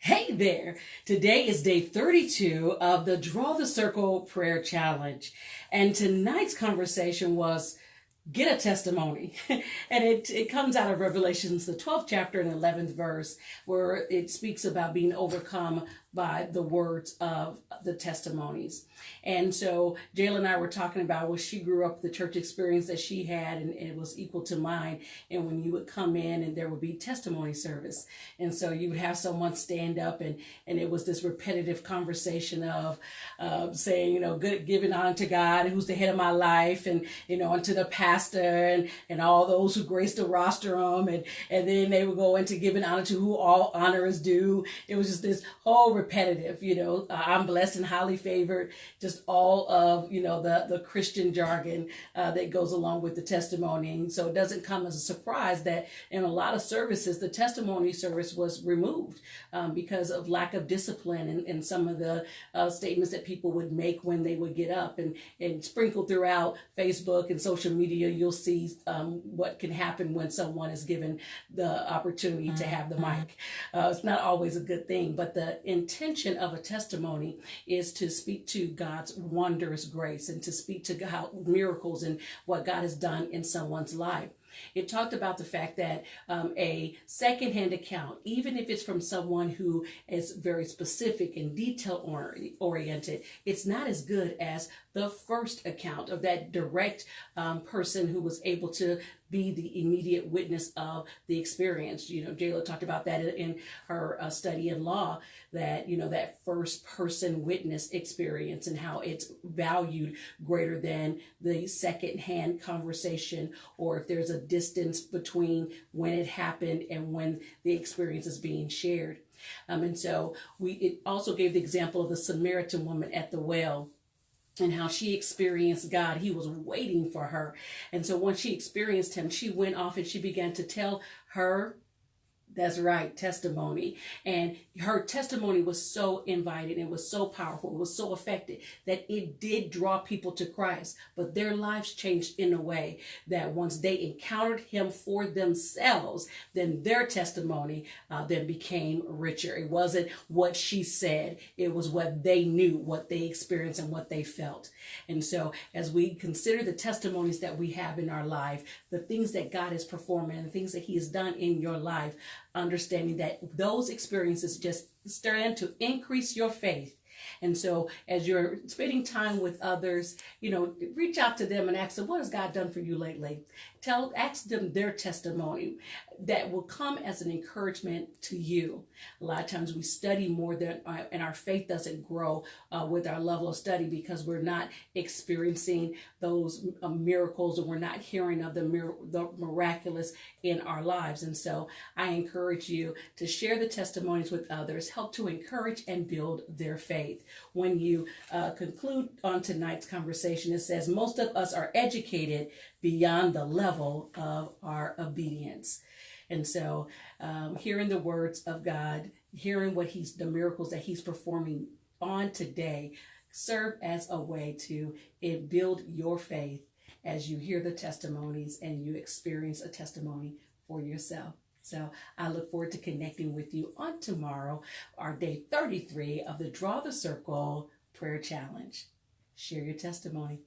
Hey there! Today is day 32 of the Draw the Circle Prayer Challenge. And tonight's conversation was get a testimony. And it comes out of Revelations, the 12th chapter and 11th verse, where it speaks about being overcome by the words of the testimonies. And so Jayla and I were talking about when she grew up, the church experience that she had, and it was equal to mine. And when you would come in and there would be testimony service. And so you would have someone stand up and it was this repetitive conversation of saying, good, giving honor to God, who's the head of my life, and, unto the pastor and all those who grace the rostrum. And then they would go into giving honor to who all honor is due. It was just this whole repetitive, I'm blessed and highly favored, just all of, the Christian jargon that goes along with the testimony. And so it doesn't come as a surprise that in a lot of services, the testimony service was removed because of lack of discipline and some of the statements that people would make when they would get up, and sprinkled throughout Facebook and social media, you'll see what can happen when someone is given the opportunity to have the mic. It's not always a good thing, but the intention of a testimony is to speak to God's wondrous grace and to speak to God, miracles and what God has done in someone's life. It talked about the fact that a secondhand account, even if it's from someone who is very specific and detail oriented, it's not as good as the first account of that direct person who was able to be the immediate witness of the experience. Jayla talked about that in her study in law, that, that first person witness experience and how it's valued greater than the secondhand conversation, or if there's a distance between when it happened and when the experience is being shared. And so it also gave the example of the Samaritan woman at the well, and how she experienced God. He was waiting for her. And so once she experienced him, she went off and she began to tell her, that's right, testimony. And her testimony was so inviting, it was so powerful, it was so effective that it did draw people to Christ. But their lives changed in a way that once they encountered him for themselves, then their testimony then became richer. It wasn't what she said, it was what they knew, what they experienced, and what they felt. And so as we consider the testimonies that we have in our life, the things that God is performing and the things that he has done in your life, understanding that those experiences just stand to increase your faith. And so as you're spending time with others, reach out to them and ask them, what has God done for you lately? Ask them their testimony that will come as an encouragement to you. A lot of times we study more and our faith doesn't grow with our level of study because we're not experiencing those miracles, or we're not hearing of the miraculous in our lives. And so I encourage you to share the testimonies with others, help to encourage and build their faith. When you conclude on tonight's conversation, it says, most of us are educated beyond the level of our obedience. And so hearing the words of God, hearing the miracles that he's performing on today, serve as a way to build your faith as you hear the testimonies and you experience a testimony for yourself. So I look forward to connecting with you on tomorrow, our day 33 of the Draw the Circle Prayer Challenge. Share your testimony.